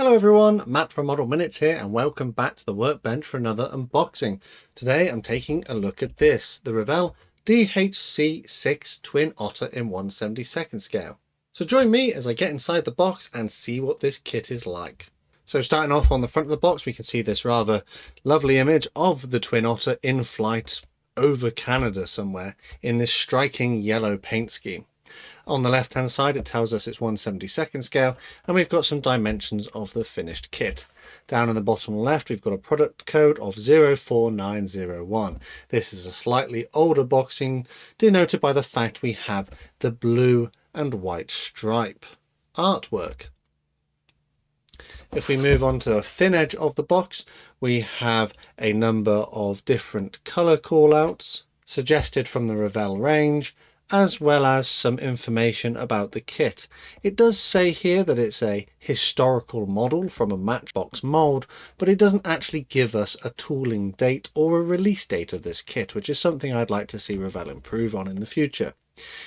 Hello everyone, Matt from Model Minutes here and welcome back to the workbench for another unboxing. Today I'm taking a look at this, the Revell DHC-6 Twin Otter in 1/72 scale. So join me as I get inside the box and see what this kit is like. So starting off on the front of the box, we can see this rather lovely image of the Twin Otter in flight over Canada somewhere in this striking yellow paint scheme. On the left hand side it tells us it's 1/72 scale and we've got some dimensions of the finished kit. Down in the bottom left we've got a product code of 04901. This is a slightly older boxing denoted by the fact we have the blue and white stripe artwork. If we move on to the thin edge of the box, we have a number of different colour callouts suggested from the Revell range, as well as some information about the kit. It does say here that it's a historical model from a Matchbox mould, but it doesn't actually give us a tooling date or a release date of this kit, which is something I'd like to see Revell improve on in the future.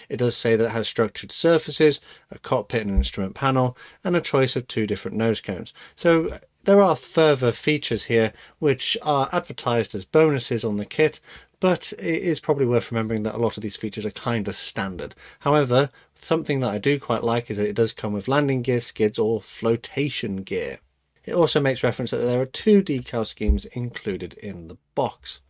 It does say that it has structured surfaces, a cockpit and instrument panel, and a choice of 2 different nose cones. So there are further features here which are advertised as bonuses on the kit, but it is probably worth remembering that a lot of these features are kind of standard. However, something that I do quite like is that it does come with landing gear, skids or flotation gear. It also makes reference that there are 2 decal schemes included in the box.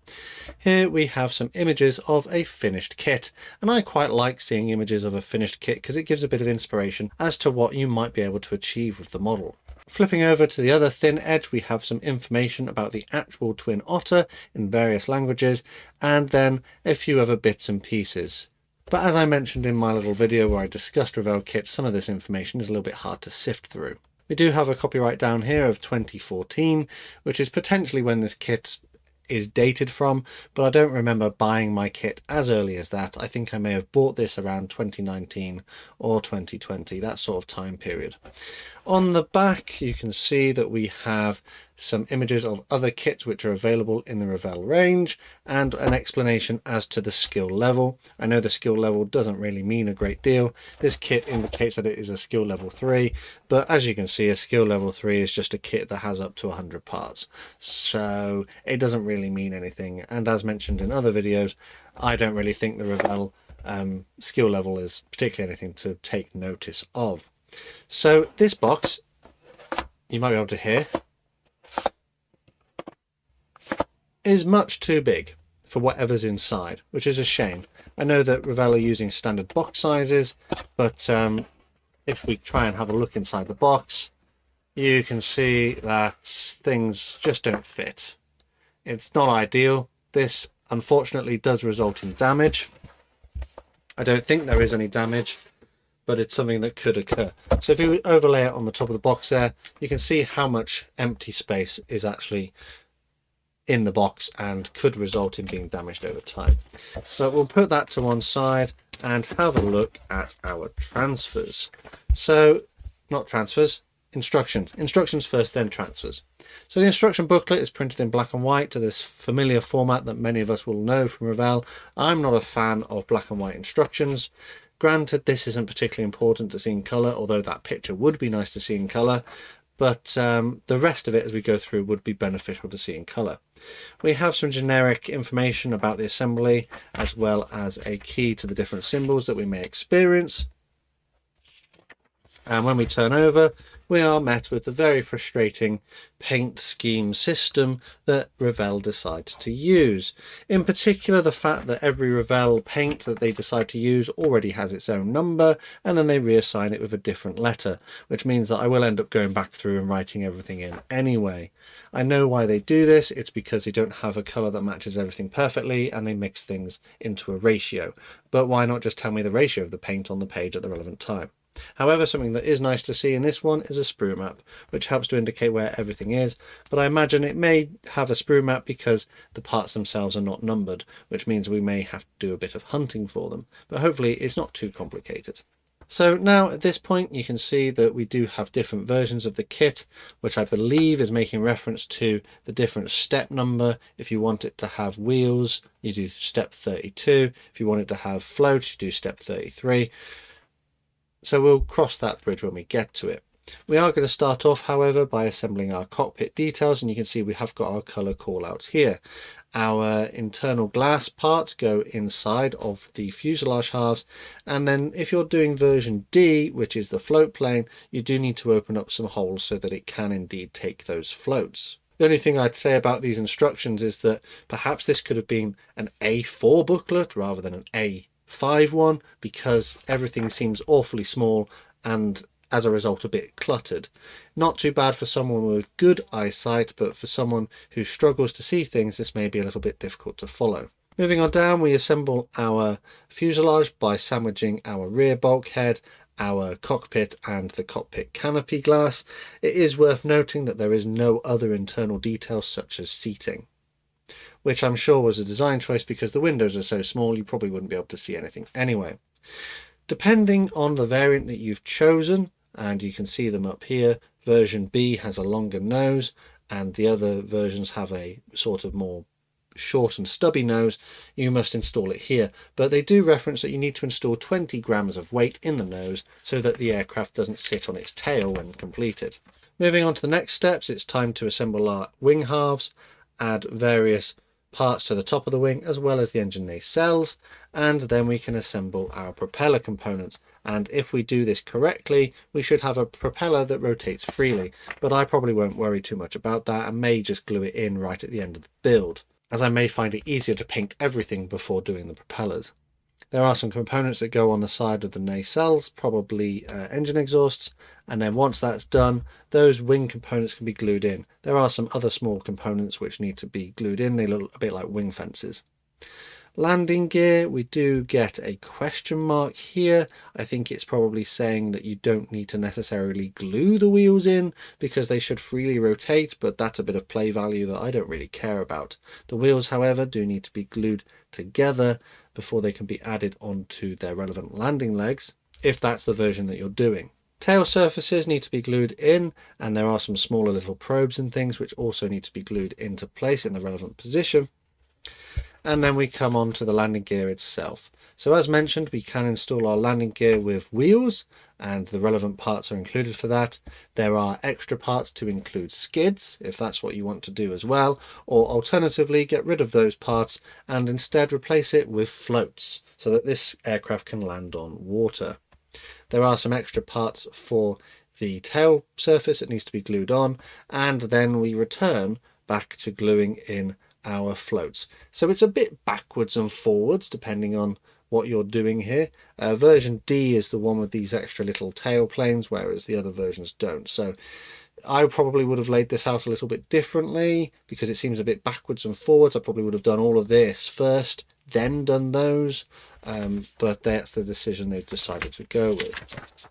Here we have some images of a finished kit, and I quite like seeing images of a finished kit because it gives a bit of inspiration as to what you might be able to achieve with the model. Flipping over to the other thin edge, we have some information about the actual Twin Otter in various languages, and then a few other bits and pieces. But as I mentioned in my little video where I discussed Revell kits, some of this information is a little bit hard to sift through. We do have a copyright down here of 2014, which is potentially when this kit is dated from, but I don't remember buying my kit as early as that. I think I may have bought this around 2019 or 2020, that sort of time period. On the back you can see that we have some images of other kits which are available in the Revell range and an explanation as to the skill level. I know the skill level doesn't really mean a great deal. This kit indicates that it is a skill level 3, but as you can see a skill level 3 is just a kit that has up to 100 parts, so it doesn't really mean anything. And as mentioned in other videos, I don't really think the Revell skill level is particularly anything to take notice of. So this box, you might be able to hear, is much too big for whatever's inside, which is a shame. I know that Revell are using standard box sizes, but if we try and have a look inside the box, you can see that things just don't fit. It's not ideal. This unfortunately does result in damage. I don't think there is any damage, but it's something that could occur. So if you overlay it on the top of the box there, you can see how much empty space is actually in the box and could result in being damaged over time. So we'll put that to one side and have a look at our transfers. So, not transfers, instructions. Instructions first, then transfers. So the instruction booklet is printed in black and white to this familiar format that many of us will know from Revell. I'm not a fan of black and white instructions. Granted, this isn't particularly important to see in colour, although that picture would be nice to see in colour, but the rest of it as we go through would be beneficial to see in colour. We have some generic information about the assembly, as well as a key to the different symbols that we may experience. And when we turn over, we are met with the very frustrating paint scheme system that Revell decides to use. In particular, the fact that every Revell paint that they decide to use already has its own number, and then they reassign it with a different letter, which means that I will end up going back through and writing everything in anyway. I know why they do this. It's because they don't have a colour that matches everything perfectly, and they mix things into a ratio. But why not just tell me the ratio of the paint on the page at the relevant time? However, something that is nice to see in this one is a sprue map, which helps to indicate where everything is, but I imagine it may have a sprue map because the parts themselves are not numbered, which means we may have to do a bit of hunting for them, but hopefully it's not too complicated. So now at this point you can see that we do have different versions of the kit, which I believe is making reference to the different step number. If you want it to have wheels, you do step 32. If you want it to have float, you do step 33. So we'll cross that bridge when we get to it. We are going to start off, however, by assembling our cockpit details, and you can see we have got our colour callouts here. Our internal glass parts go inside of the fuselage halves, and then if you're doing version D, which is the float plane, you do need to open up some holes so that it can indeed take those floats. The only thing I'd say about these instructions is that perhaps this could have been an A4 booklet rather than an A5 one, because everything seems awfully small and as a result a bit cluttered. Not too bad for someone with good eyesight, but for someone who struggles to see things, this may be a little bit difficult to follow. Moving on down, we assemble our fuselage by sandwiching our rear bulkhead, our cockpit and the cockpit canopy glass. It is worth noting that there is no other internal details such as seating, which I'm sure was a design choice because the windows are so small you probably wouldn't be able to see anything anyway. Depending on the variant that you've chosen, and you can see them up here, version B has a longer nose and the other versions have a sort of more short and stubby nose, you must install it here. But they do reference that you need to install 20 grams of weight in the nose so that the aircraft doesn't sit on its tail when completed. Moving on to the next steps, it's time to assemble our wing halves, add various parts to the top of the wing as well as the engine nacelles, and then we can assemble our propeller components. And if we do this correctly, we should have a propeller that rotates freely, but I probably won't worry too much about that and may just glue it in right at the end of the build, as I may find it easier to paint everything before doing the propellers. There are some components that go on the side of the nacelles, probably engine exhausts, and then once that's done, those wing components can be glued in. There are some other small components which need to be glued in. They look a bit like wing fences. Landing gear, we do get a question mark here. I think it's probably saying that you don't need to necessarily glue the wheels in because they should freely rotate, but that's a bit of play value that I don't really care about. The wheels, however, do need to be glued together before they can be added onto their relevant landing legs, if that's the version that you're doing. Tail surfaces need to be glued in, and there are some smaller little probes and things which also need to be glued into place in the relevant position. And then we come on to the landing gear itself. So as mentioned, we can install our landing gear with wheels, and the relevant parts are included for that. There are extra parts to include skids, if that's what you want to do as well, or alternatively get rid of those parts and instead replace it with floats so that this aircraft can land on water. There are some extra parts for the tail surface that needs to be glued on, and then we return back to gluing in our floats. So it's a bit backwards and forwards depending on what you're doing here. Version D is the one with these extra little tail planes, whereas the other versions don't. So I probably would have laid this out a little bit differently because it seems a bit backwards and forwards. I probably would have done all of this first, then done those, but that's the decision they've decided to go with.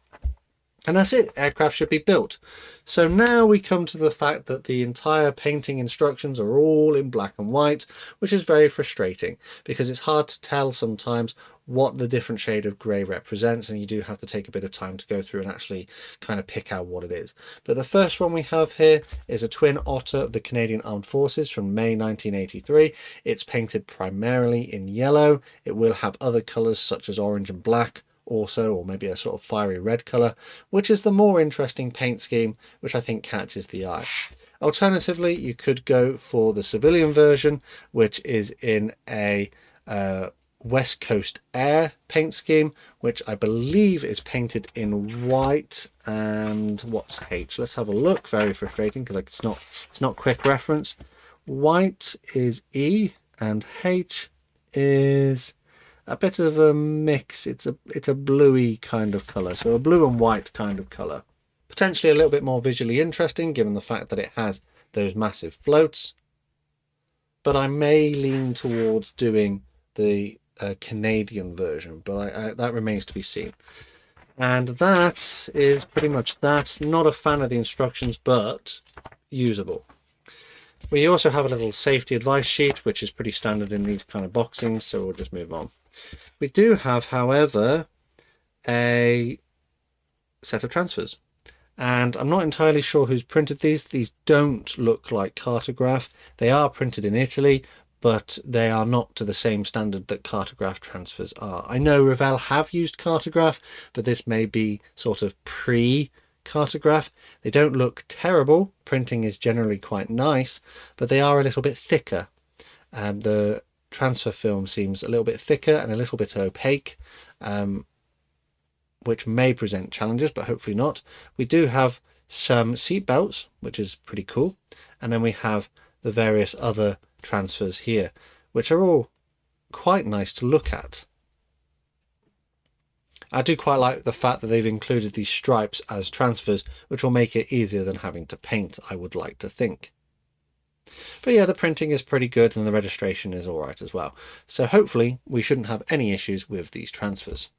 And that's it, aircraft should be built. So now we come to the fact that the entire painting instructions are all in black and white, which is very frustrating because it's hard to tell sometimes what the different shade of grey represents, and you do have to take a bit of time to go through and actually kind of pick out what it is. But the first one we have here is a Twin Otter of the Canadian Armed Forces from May 1983. It's painted primarily in yellow. It will have other colours such as orange and black also, or maybe a sort of fiery red colour, which is the more interesting paint scheme, which I think catches the eye. Alternatively, you could go for the civilian version, which is in a West Coast Air paint scheme, which I believe is painted in white and what's H? Let's have a look. Very frustrating because it's not quick reference. White is E and H is a bit of a mix. It's a bluey kind of colour, so a blue and white kind of colour. Potentially a little bit more visually interesting given the fact that it has those massive floats, but I may lean towards doing the Canadian version, but that remains to be seen. And that is pretty much that. Not a fan of the instructions, but usable. We also have a little safety advice sheet, which is pretty standard in these kind of boxings, so we'll just move on. We do have, however, a set of transfers, and I'm not entirely sure who's printed these. These don't look like Cartograph. They are printed in Italy, but they are not to the same standard that Cartograph transfers are. I know Revell have used Cartograph, but this may be sort of pre cartograph. They don't look terrible. Printing is generally quite nice, but they are a little bit thicker. The transfer film seems a little bit thicker and a little bit opaque, which may present challenges, but hopefully not. We do have some seat belts, which is pretty cool. And then we have the various other transfers here, which are all quite nice to look at. I do quite like the fact that they've included these stripes as transfers, which will make it easier than having to paint, I would like to think. But yeah, the printing is pretty good and the registration is all right as well. So hopefully we shouldn't have any issues with these transfers.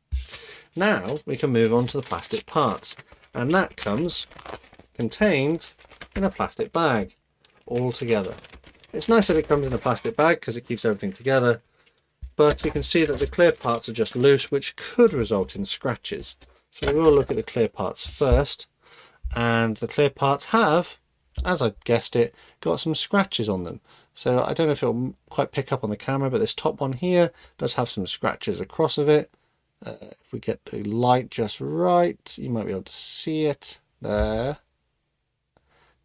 Now we can move on to the plastic parts, and that comes contained in a plastic bag all together. It's nice that it comes in a plastic bag because it keeps everything together, but you can see that the clear parts are just loose, which could result in scratches. So we will look at the clear parts first, and the clear parts have, as I guessed it, got some scratches on them. So I don't know if it'll quite pick up on the camera, but this top one here does have some scratches across of it. If we get the light just right, you might be able to see it there.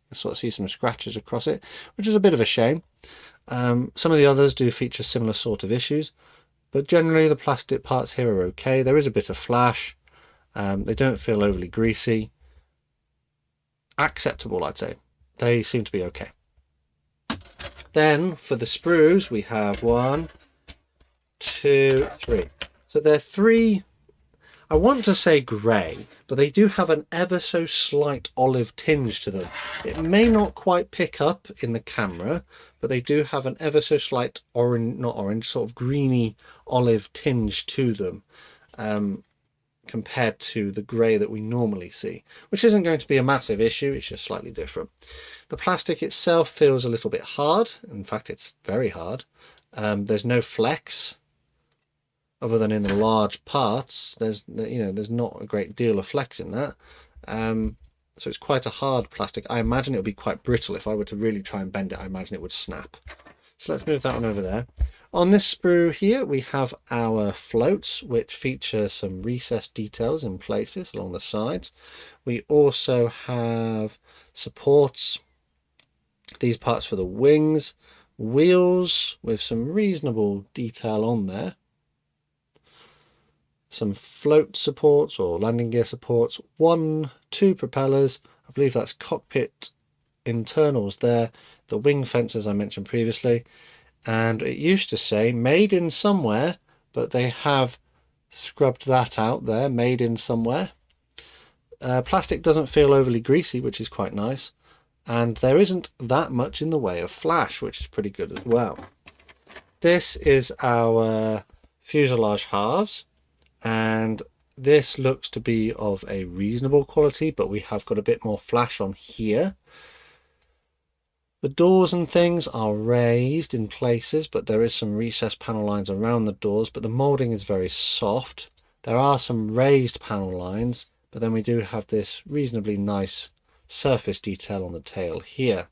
You sort of see some scratches across it, which is a bit of a shame. Some of the others do feature similar sort of issues, but generally the plastic parts here are okay. There is a bit of flash. They don't feel overly greasy. Acceptable, I'd say. They seem to be okay. Then for the sprues, we have 1, 2, 3. So they're 3, I want to say grey, but they do have an ever so slight olive tinge to them. It may not quite pick up in the camera, but they do have an ever so slight orange, not orange, sort of greeny olive tinge to them, compared to the grey that we normally see, which isn't going to be a massive issue. It's just slightly different. The plastic itself feels a little bit hard. In fact, it's very hard. There's no flex. Other than in the large parts, there's not a great deal of flex in that. So it's quite a hard plastic. I imagine it would be quite brittle. If I were to really try and bend it, I imagine it would snap. So let's move that one over there. On this sprue here, we have our floats, which feature some recessed details in places along the sides. We also have supports, these parts for the wings, wheels with some reasonable detail on there. Some float supports or landing gear supports, 2 propellers. I believe that's cockpit internals there. The wing fences I mentioned previously. And it used to say made in somewhere, but they have scrubbed that out there, made in somewhere. Plastic doesn't feel overly greasy, which is quite nice. And there isn't that much in the way of flash, which is pretty good as well. This is our fuselage halves. And this looks to be of a reasonable quality, but we have got a bit more flash on here. The doors and things are raised in places, but there is some recessed panel lines around the doors, but the moulding is very soft. There are some raised panel lines, but then we do have this reasonably nice surface detail on the tail here.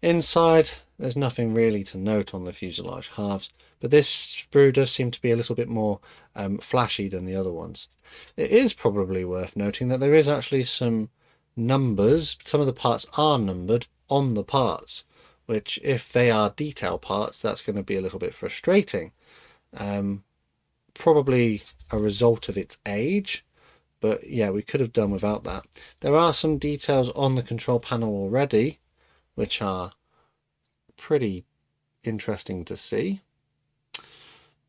Inside, there's nothing really to note on the fuselage halves, but this sprue does seem to be a little bit more flashy than the other ones. It is probably worth noting that there is actually some numbers. Some of the parts are numbered on the parts, which if they are detail parts, that's going to be a little bit frustrating. Probably a result of its age, but yeah, we could have done without that. There are some details on the control panel already, which are pretty interesting to see.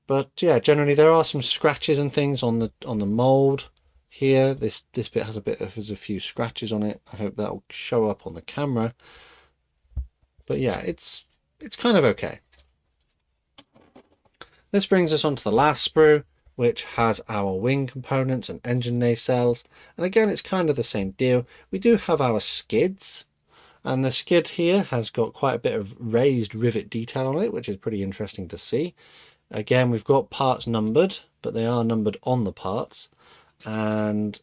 But yeah, generally there are some scratches and things on the mold here. This bit has a few scratches on it. I hope that will show up on the camera. But yeah, it's kind of okay. This brings us on to the last sprue, which has our wing components and engine nacelles. And again, it's kind of the same deal. We do have our skids. And the skid here has got quite a bit of raised rivet detail on it, which is pretty interesting to see. Again, we've got parts numbered, but they are numbered on the parts. And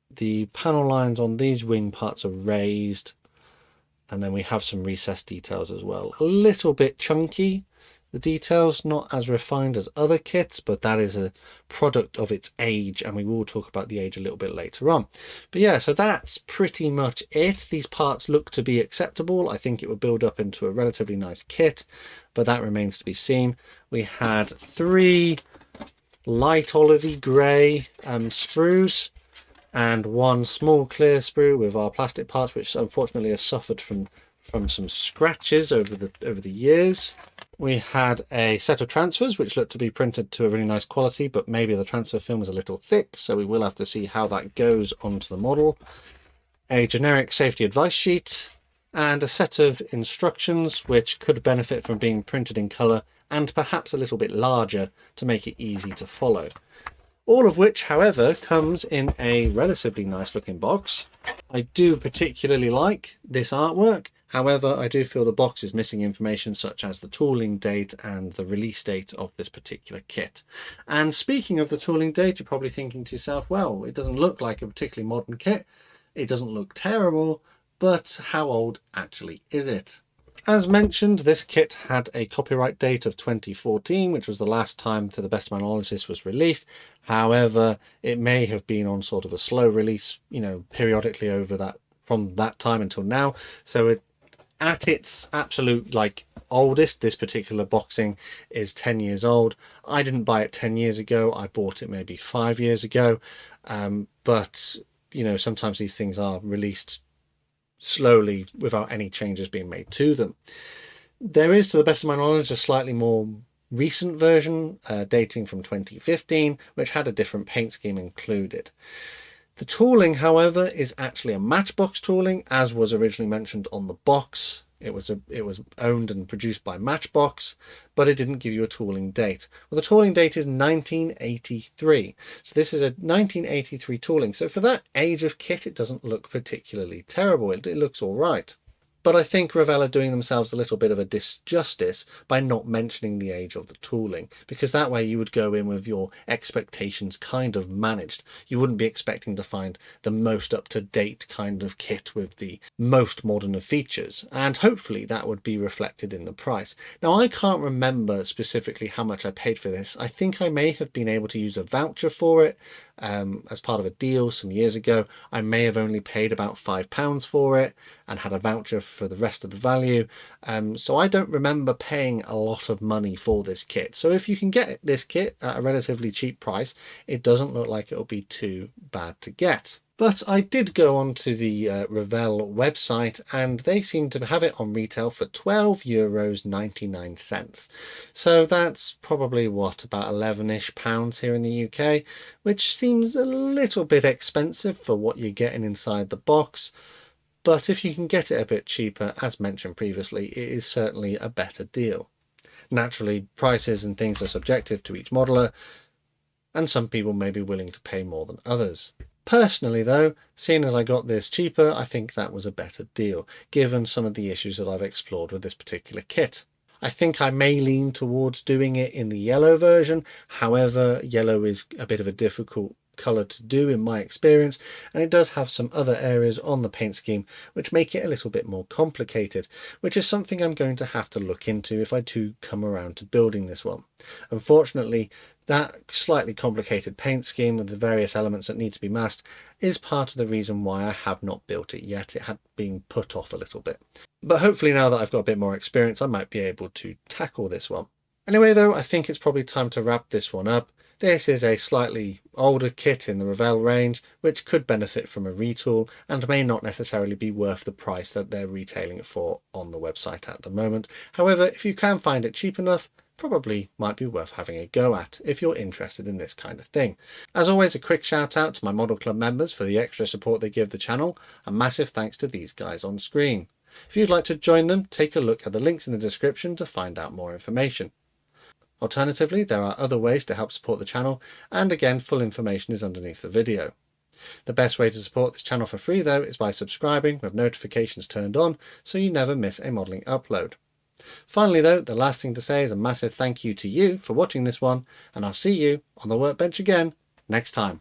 the panel lines on these wing parts are raised. And then we have some recessed details as well. A little bit chunky The details not as refined as other kits, but that is a product of its age, and we will talk about the age a little bit later on. But yeah, so that's pretty much it. These parts look to be acceptable. I think it would build up into a relatively nice kit, but that remains to be seen. We had 3 light olivey grey sprues and 1 small clear sprue with our plastic parts, which unfortunately has suffered from some scratches over the years. We had a set of transfers which looked to be printed to a really nice quality, but maybe the transfer film is a little thick, so we will have to see how that goes onto the model. A generic safety advice sheet and a set of instructions which could benefit from being printed in colour and perhaps a little bit larger to make it easy to follow. All of which, however, comes in a relatively nice looking box. I do particularly like this artwork. However, I do feel the box is missing information such as the tooling date and the release date of this particular kit. And speaking of the tooling date, you're probably thinking to yourself, well, it doesn't look like a particularly modern kit. It doesn't look terrible, but how old actually is it? As mentioned, this kit had a copyright date of 2014, which was the last time, to the best of my knowledge, this was released. However, it may have been on sort of a slow release, periodically over that, from that time until now. So at its absolute oldest, this particular boxing is 10 years old. I didn't buy it 10 years ago. I bought it maybe 5 years ago. But sometimes these things are released slowly without any changes being made to them. There is, to the best of my knowledge, a slightly more recent version dating from 2015, which had a different paint scheme included. The tooling, however, is actually a Matchbox tooling, as was originally mentioned on the box. It was owned and produced by Matchbox, but it didn't give you a tooling date. Well, the tooling date is 1983. So this is a 1983 tooling. So for that age of kit, it doesn't look particularly terrible. It looks all right. But I think Revell are doing themselves a little bit of a disjustice by not mentioning the age of the tooling, because that way you would go in with your expectations kind of managed. You wouldn't be expecting to find the most up-to-date kind of kit with the most modern of features, and hopefully that would be reflected in the price. Now, I can't remember specifically how much I paid for this. I think I may have been able to use a voucher for it as part of a deal some years ago. I may have only paid about £5 for it and had a voucher for the rest of the value. So I don't remember paying a lot of money for this kit. So if you can get this kit at a relatively cheap price, it doesn't look like it'll be too bad to get. But I did go onto the Revell website, and they seem to have it on retail for €12.99. So that's probably about 11-ish pounds here in the UK, which seems a little bit expensive for what you're getting inside the box. But if you can get it a bit cheaper, as mentioned previously, it is certainly a better deal. Naturally, prices and things are subjective to each modeler, and some people may be willing to pay more than others. Personally though, seeing as I got this cheaper, I think that was a better deal, given some of the issues that I've explored with this particular kit. I think I may lean towards doing it in the yellow version. However, yellow is a bit of a difficult colour to do in my experience, and it does have some other areas on the paint scheme which make it a little bit more complicated, which is something I'm going to have to look into if I do come around to building this one. Unfortunately, that slightly complicated paint scheme with the various elements that need to be masked is part of the reason why I have not built it yet. It had been put off a little bit. But hopefully now that I've got a bit more experience, I might be able to tackle this one. Anyway though, I think it's probably time to wrap this one up. This is a slightly older kit in the Revell range, which could benefit from a retool and may not necessarily be worth the price that they're retailing it for on the website at the moment. However, if you can find it cheap enough, probably might be worth having a go at if you're interested in this kind of thing. As always, a quick shout out to my Model Club members for the extra support they give the channel. A massive thanks to these guys on screen. If you'd like to join them, take a look at the links in the description to find out more information. Alternatively, there are other ways to help support the channel, and again, full information is underneath the video. The best way to support this channel for free though is by subscribing with notifications turned on so you never miss a modelling upload. Finally though, the last thing to say is a massive thank you to you for watching this one, and I'll see you on the workbench again next time.